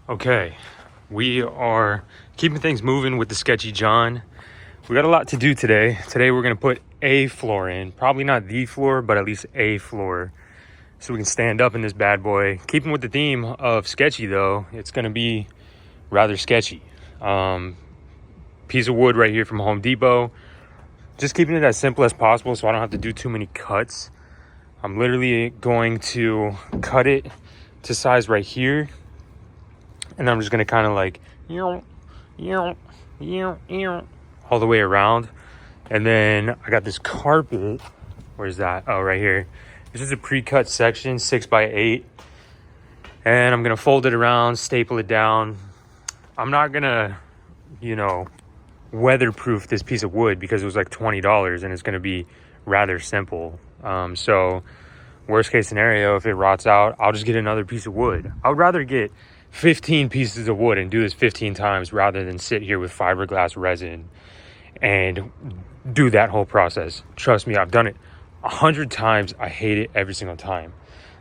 Okay, we are keeping things moving with the Sketchy John. We got a lot to do today. Today we're gonna put a floor in. Probably not the floor, but at least a floor. So we can stand up in this bad boy. Keeping with the theme of sketchy though, it's gonna be rather sketchy. Piece of wood right here from Home Depot. Just keeping it as simple as possible so I don't have to do too many cuts. I'm literally going to cut it to size right here. And I'm just gonna kind of like, all the way around. And then I got this carpet. Where's that? Oh, right here. This is a pre-cut section, 6x8. And I'm gonna fold it around, staple it down. I'm not gonna, weatherproof this piece of wood because it was like $20 and it's gonna be rather simple. So worst case scenario, if it rots out, I'll just get another piece of wood. I would rather get 15 pieces of wood and do this 15 times rather than sit here with fiberglass resin and do that whole process. Trust me, I've done it 100 times. I hate it every single time.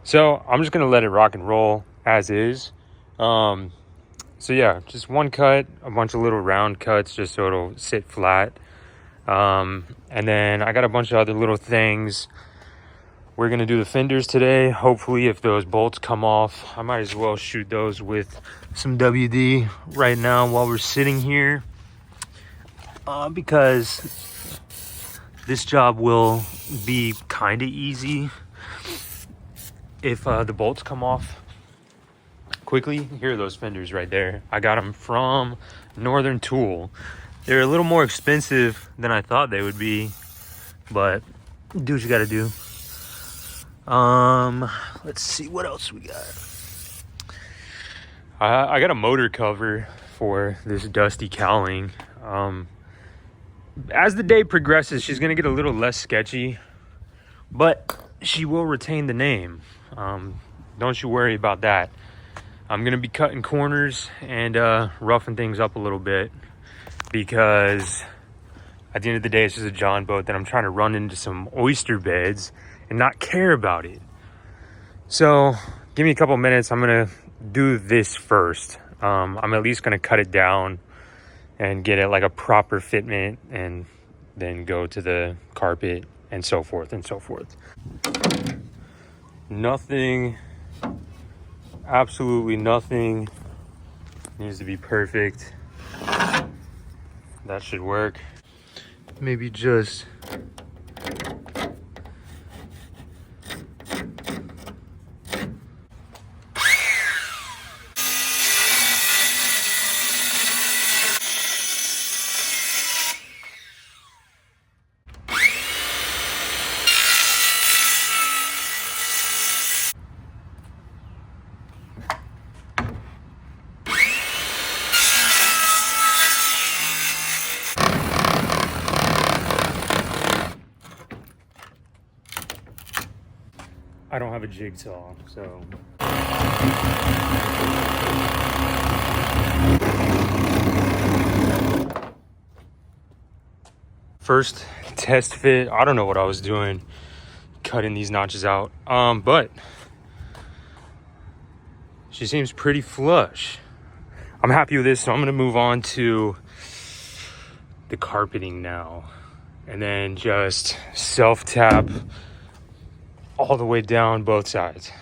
So I'm just gonna let it rock and roll as is. So yeah, just one cut, a bunch of little round cuts just so it'll sit flat. And then I got a bunch of other little things. We're gonna do the fenders today. Hopefully if those bolts come off, I might as well shoot those with some WD right now while we're sitting here. Because this job will be kind of easy if the bolts come off quickly. Here are those fenders right there. I got them from Northern Tool. They're a little more expensive than I thought they would be, but do what you gotta do. Let's see what else we got. I got a motor cover for this dusty cowling. As the day progresses, she's gonna get a little less sketchy, but she will retain the name. Don't you worry about that. I'm gonna be cutting corners and roughing things up a little bit because at the end of the day, it's just a John boat that I'm trying to run into some oyster beds and not care about it. So give me a couple minutes. I'm gonna do this first. I'm at least gonna cut it down and get it like a proper fitment and then go to the carpet and so forth and so forth. Nothing, absolutely nothing needs to be perfect. That should work. Maybe just I don't have a jigsaw, so. First test fit, I don't know what I was doing cutting these notches out, but she seems pretty flush. I'm happy with this, so I'm gonna move on to the carpeting now and then just self-tap all the way down both sides.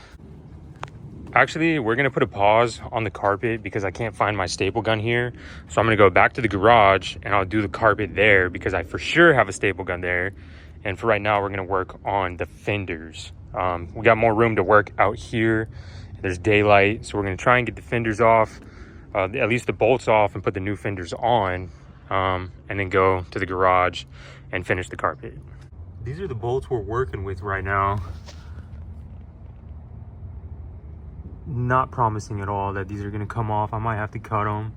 Actually, we're gonna put a pause on the carpet because I can't find my staple gun here. So I'm gonna go back to the garage and I'll do the carpet there because I for sure have a staple gun there. And for right now, we're gonna work on the fenders. We got more room to work out here. There's daylight, so we're gonna try and get the fenders off, at least the bolts off, and put the new fenders on, and then go to the garage and finish the carpet. These are the bolts we're working with right now. Not promising at all that these are gonna come off. I might have to cut them.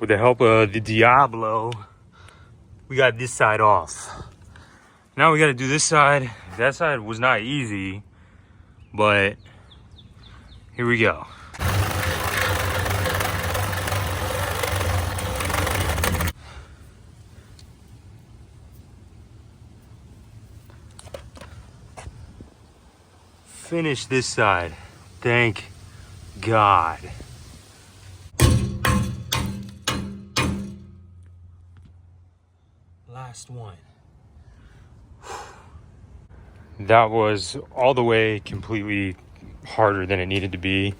With the help of the Diablo, we got this side off. Now we gotta do this side. That side was not easy, but here we go. Finish this side. Thank God. Last one. That was all the way completely harder than it needed to be.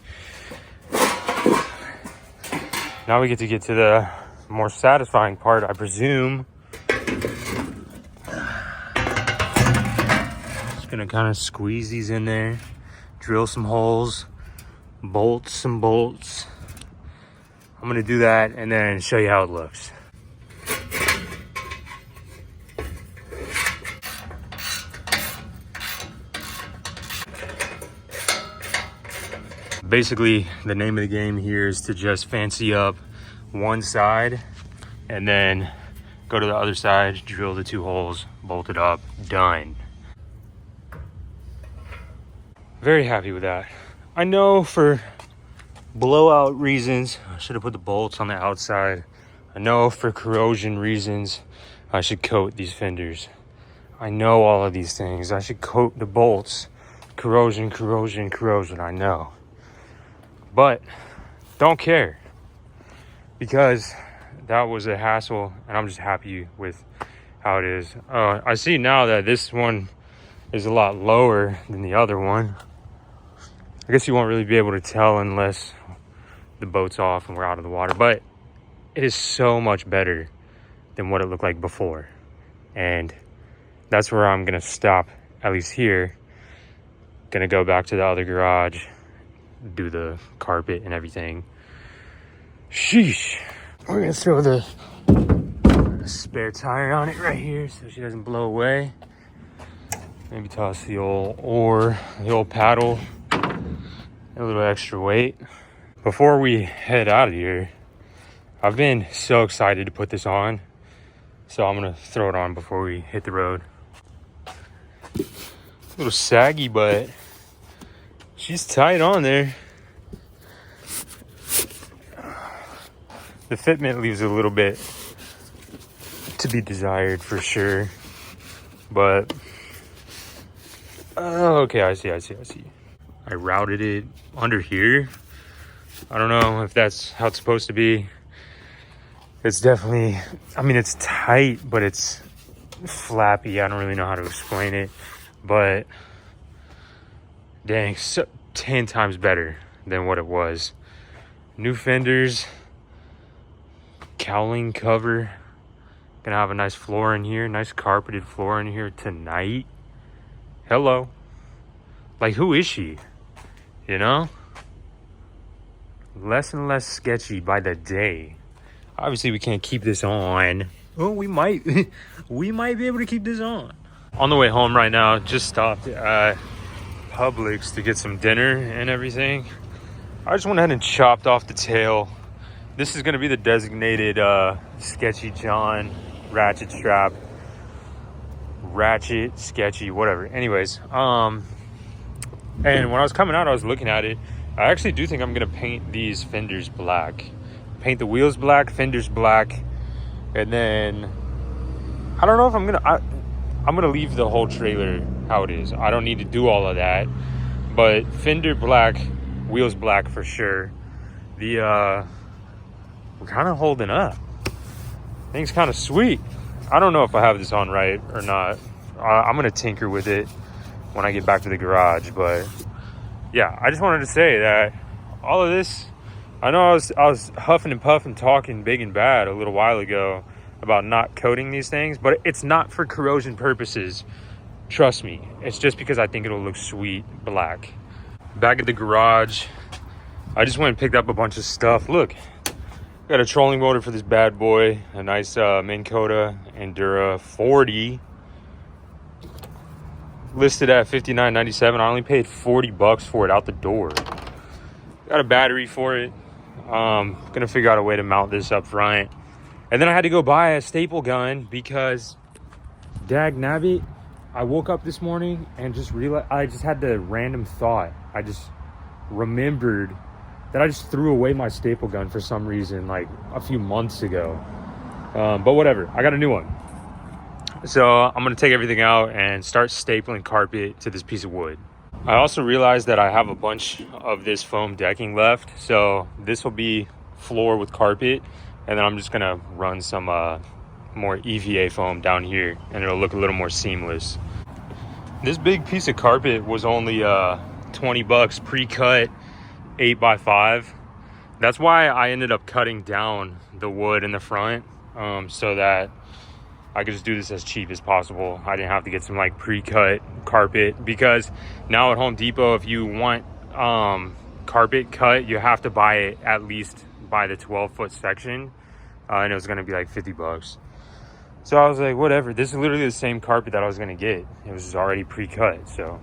Now we get to the more satisfying part, I presume. Just gonna kind of squeeze these in there, drill some holes, bolt some bolts. I'm gonna do that and then show you how it looks. Basically, the name of the game here is to just fancy up one side and then go to the other side, drill the 2 holes, bolt it up, done. Very happy with that. I know for blowout reasons, I should have put the bolts on the outside. I know for corrosion reasons, I should coat these fenders. I know all of these things. I should coat the bolts. Corrosion, I know. But don't care, because that was a hassle and I'm just happy with how it is. I see now that this one is a lot lower than the other one. I guess you won't really be able to tell unless the boat's off and we're out of the water, but it is so much better than what it looked like before. And that's where I'm gonna stop, at least here. Gonna go back to the other garage, do the carpet and everything. Sheesh. We're gonna throw the spare tire on it right here so she doesn't blow away. Maybe toss the old oar, the old paddle, a little extra weight. Before we head out of here, I've been so excited to put this on, so I'm gonna throw it on before we hit the road. A little saggy, but she's tight on there. The fitment leaves a little bit to be desired for sure, but okay, I see. I routed it under here. I don't know if that's how it's supposed to be. It's definitely, I mean, it's tight, but it's flappy. I don't really know how to explain it, but dang, so 10 times better than what it was. New fenders, cowling cover. Gonna have a nice floor in here, nice carpeted floor in here tonight. Hello. Like, who is she? You know? Less and less sketchy by the day. Obviously, we can't keep this on. Oh, we might. We might be able to keep this on. On the way home right now, just stopped at Publix to get some dinner and everything. I just went ahead and chopped off the tail. This is going to be the designated Sketchy John ratchet strap. Ratchet, sketchy, whatever. Anyways, and when I was coming out, I was looking at it. I actually do think I'm going to paint these fenders black. Paint the wheels black, fenders black, and then I don't know if I'm gonna leave the whole trailer how it is. I don't need to do all of that, but fender black, wheels black for sure. We're kind of holding up. Thing's kind of sweet. I don't know if I have this on right or not. I'm gonna tinker with it when I get back to the garage, but yeah, I just wanted to say that all of this, I know I was huffing and puffing, talking big and bad a little while ago about not coating these things, but it's not for corrosion purposes. Trust me, it's just because I think it'll look sweet black. Back at the garage, I just went and picked up a bunch of stuff. Look, got a trolling motor for this bad boy, a nice Minn Kota Endura 40. Listed at $59.97. I only paid $40 for it out the door. Got a battery for it. Gonna figure out a way to mount this up front. And then I had to go buy a staple gun because, dag nabbit, I woke up this morning and just realized, I just had the random thought. I just remembered that I just threw away my staple gun for some reason, like a few months ago. But whatever, I got a new one. So I'm gonna take everything out and start stapling carpet to this piece of wood. I also realized that I have a bunch of this foam decking left, so this will be floor with carpet, and then I'm just gonna run some more EVA foam down here, and it'll look a little more seamless. This big piece of carpet was only 20 bucks pre-cut 8x5. That's why I ended up cutting down the wood in the front, so that I could just do this as cheap as possible. I didn't have to get some like pre-cut carpet, because now at Home Depot, if you want carpet cut, you have to buy it at least by the 12-foot section, and it was gonna be like 50 bucks. So I was like, whatever, this is literally the same carpet that I was gonna get. It was just already pre-cut, so.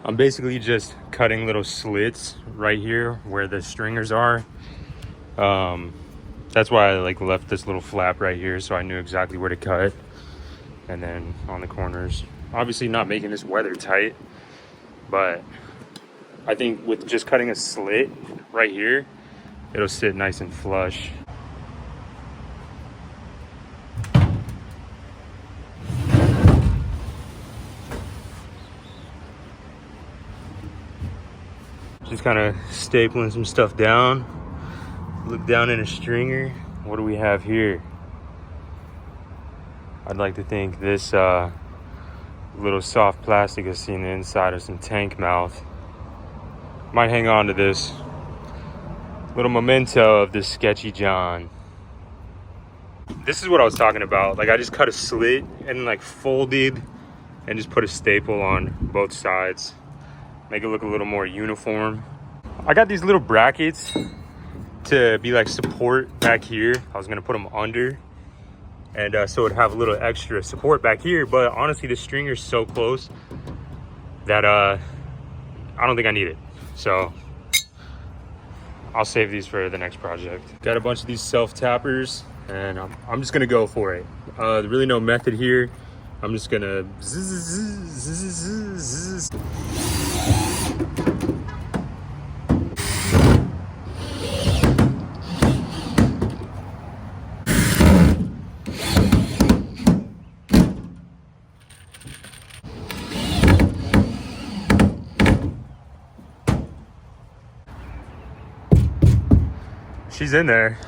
I'm basically just cutting little slits right here where the stringers are. That's why I like left this little flap right here, so I knew exactly where to cut. And then on the corners, obviously not making this weather tight, but I think with just cutting a slit right here, it'll sit nice and flush. Just kind of stapling some stuff down. Look down in a stringer. What do we have here? I'd like to think this little soft plastic is seen the inside of some tank mouth. Might hang on to this little memento of this sketchy John. This is what I was talking about. Like, I just cut a slit and like folded and just put a staple on both sides. Make it look a little more uniform. I got these little brackets to be like support back here. I was gonna put them under, and so it'd have a little extra support back here, but honestly the stringer's so close that I don't think I need it. So I'll save these for the next project. Got a bunch of these self tappers, and I'm just gonna go for it. There's really no method here. I'm just gonna zzz. She's in there.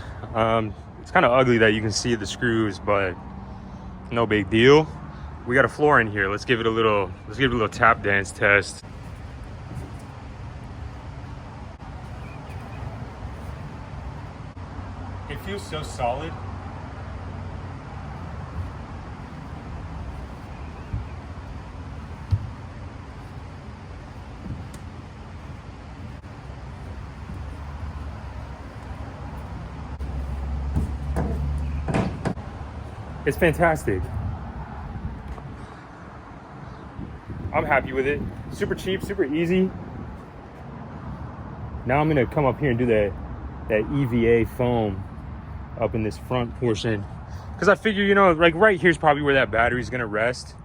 It's kind of ugly that you can see the screws, but no big deal. We got a floor in here. Let's give it a little tap dance test. It feels so solid. It's fantastic. I'm happy with it. Super cheap, super easy. Now I'm gonna come up here and do that EVA foam up in this front portion, because I figure, you know, like right here's probably where that battery's gonna rest,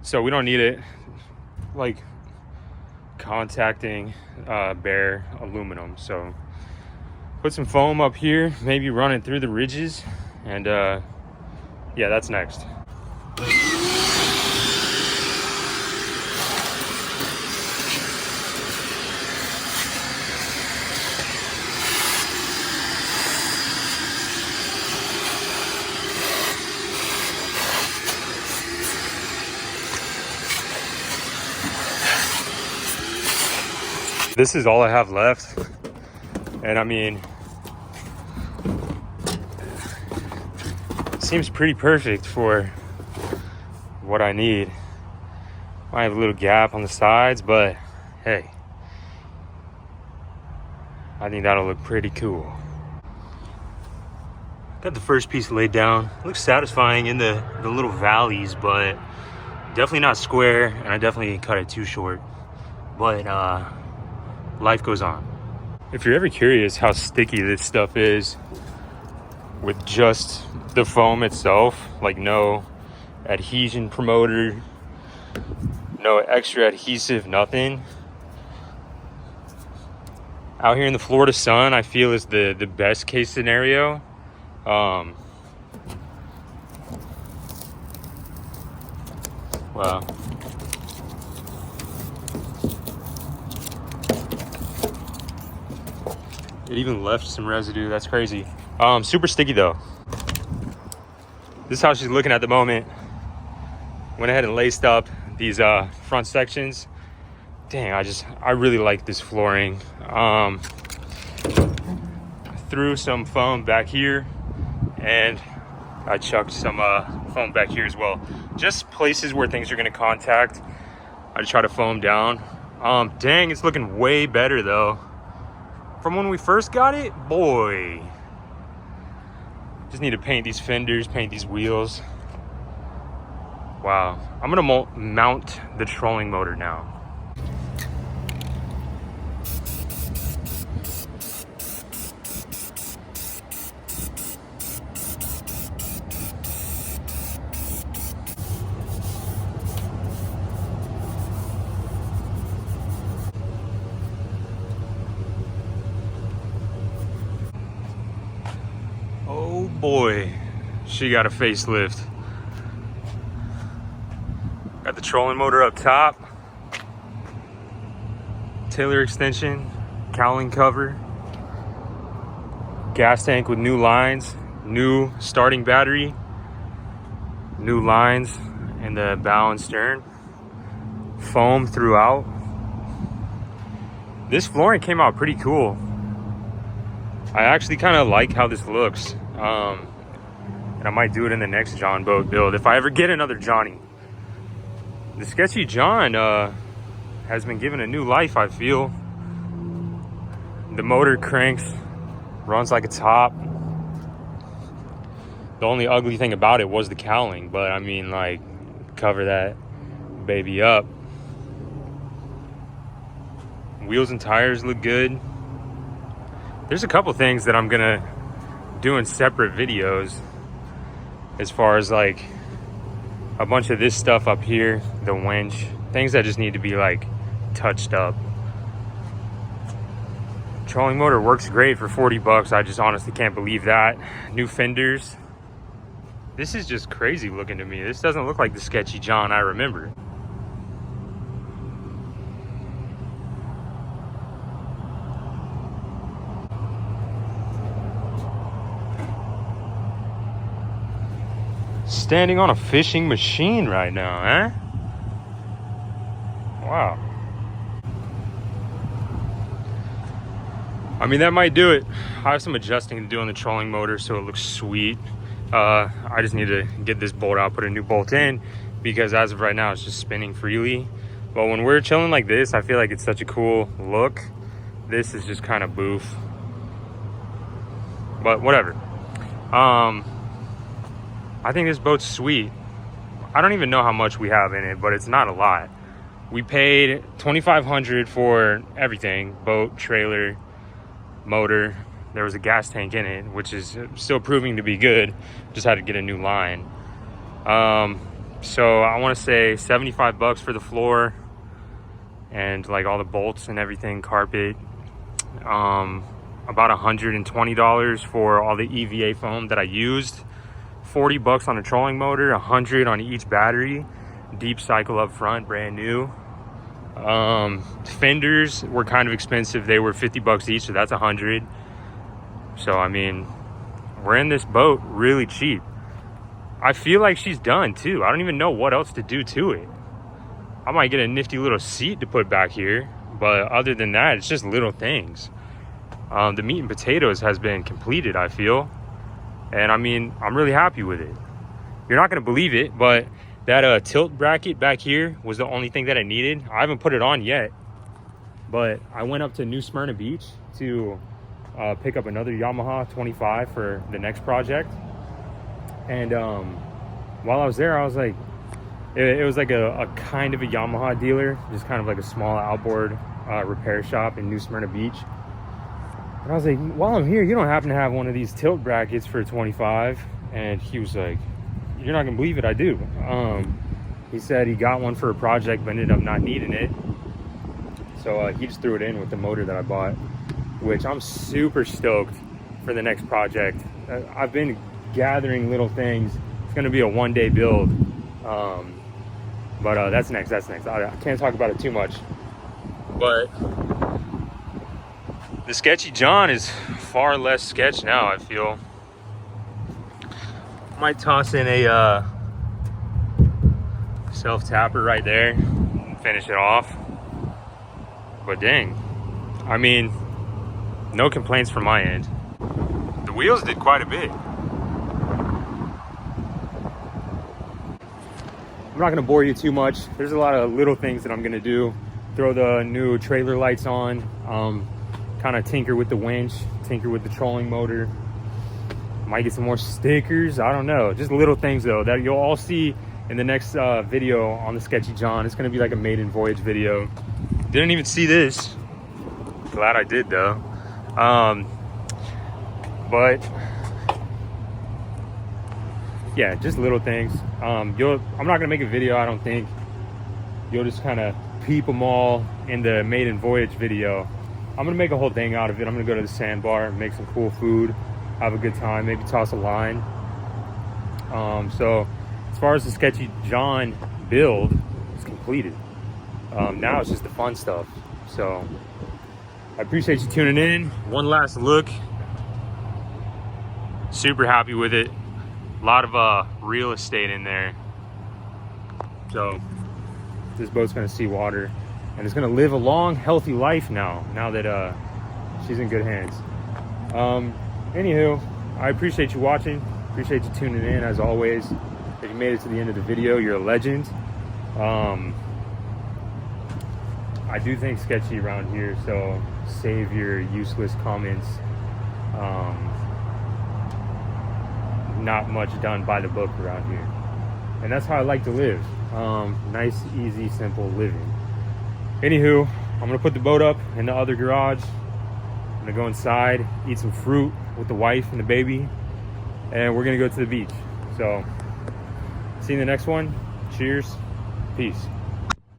so we don't need it like contacting bare aluminum. So put some foam up here, maybe run it through the ridges, and yeah, that's next. This is all I have left. And I mean, seems pretty perfect for what I need. Might have a little gap on the sides, but hey, I think that'll look pretty cool. Got the first piece laid down. Looks satisfying in the little valleys, but definitely not square, and I definitely cut it too short. But life goes on. If you're ever curious how sticky this stuff is with just the foam itself, like no adhesion promoter, no extra adhesive, nothing. Out here in the Florida sun, I feel is the best case scenario. Wow. It even left some residue. That's crazy. Super sticky though. This is how she's looking at the moment. Went ahead and laced up these front sections. Dang, I really like this flooring. Threw some foam back here, and I chucked some foam back here as well. Just places where things are gonna contact. I just try to foam down. Dang, it's looking way better though. From when we first got it, boy. Just need to paint these fenders, paint these wheels. Wow, I'm gonna mount the trolling motor now. Oh boy, she got a facelift. Got the trolling motor up top, Taylor extension, cowling cover, gas tank with new lines, new starting battery, new lines in the bow and stern, foam throughout. This flooring came out pretty cool. I actually kind of like how this looks. And I might do it in the next John boat build if I ever get another Johnny. The Sketchy John has been given a new life, I feel. The motor cranks, runs like a top. The only ugly thing about it was the cowling, but I mean, like, cover that baby up. Wheels and tires look good. There's a couple things that I'm gonna do in separate videos, as far as like a bunch of this stuff up here, the winch, things that just need to be like touched up. Trolling motor works great for 40 bucks. I just honestly can't believe that. New fenders. This is just crazy looking to me. This doesn't look like the Sketchy John I remember. Standing on a fishing machine right now, eh? Wow. I mean, that might do it. I have some adjusting to do on the trolling motor so it looks sweet. I just need to get this bolt out, put a new bolt in, because as of right now, it's just spinning freely. But when we're chilling like this, I feel like it's such a cool look. This is just kind of boof. But whatever. I think this boat's sweet. I don't even know how much we have in it, but it's not a lot. We paid $2,500 for everything, boat, trailer, motor. There was a gas tank in it, which is still proving to be good. Just had to get a new line. So I want to say 75 bucks for the floor and like all the bolts and everything, carpet. About $120 for all the EVA foam that I used. 40 bucks on a trolling motor, 100 on each battery, deep cycle up front, brand new. Fenders were kind of expensive. They were 50 bucks each, so that's 100. So I mean, we're in this boat really cheap. I feel like she's done too. I don't even know what else to do to it. I might get a nifty little seat to put back here, But other than that, it's just little things. The meat and potatoes has been completed, I feel. And I mean, I'm really happy with it. You're not gonna believe it, but that tilt bracket back here was the only thing that I needed. I haven't put it on yet, but I went up to New Smyrna Beach to pick up another Yamaha 25 for the next project. And while I was there, I was like, it was like a kind of a Yamaha dealer, just kind of like a small outboard repair shop in New Smyrna Beach. And I was like, while I'm here, you don't happen to have one of these tilt brackets for 25? And he was like, you're not gonna believe it, I do. He said he got one for a project but ended up not needing it. So he just threw it in with the motor that I bought, which I'm super stoked for the next project. I've been gathering little things. It's gonna be a one-day build. But that's next. I can't talk about it too much. But the Sketchy John is far less sketch now, I feel. Might toss in a self-tapper right there and finish it off. But dang, I mean, no complaints from my end. The wheels did quite a bit. I'm not gonna bore you too much. There's a lot of little things that I'm gonna do. Throw the new trailer lights on, kind of tinker with the winch, tinker with the trolling motor. Might get some more stickers, I don't know. Just little things though that you'll all see in the next video on the Sketchy John. It's gonna be like a maiden voyage video. Didn't even see this. Glad I did though. But yeah, just little things. I'm not gonna make a video, I don't think. You'll just kind of peep them all in the maiden voyage video. I'm gonna make a whole thing out of it. I'm gonna go to the sandbar, make some cool food, have a good time, maybe toss a line. So as far as the Sketchy John build, it's completed. Now it's just the fun stuff. So I appreciate you tuning in. One last look. Super happy with it. A lot of real estate in there. So this boat's gonna see water and it's gonna live a long, healthy life now that she's in good hands. Anywho, I appreciate you watching. Appreciate you tuning in as always. If you made it to the end of the video, you're a legend. I do think sketchy around here, so save your useless comments. Not much done by the book around here. And that's how I like to live. Nice, easy, simple living. Anywho, I'm gonna put the boat up in the other garage. I'm gonna go inside, eat some fruit with the wife and the baby, and we're gonna go to the beach. So, see you in the next one. Cheers. Peace.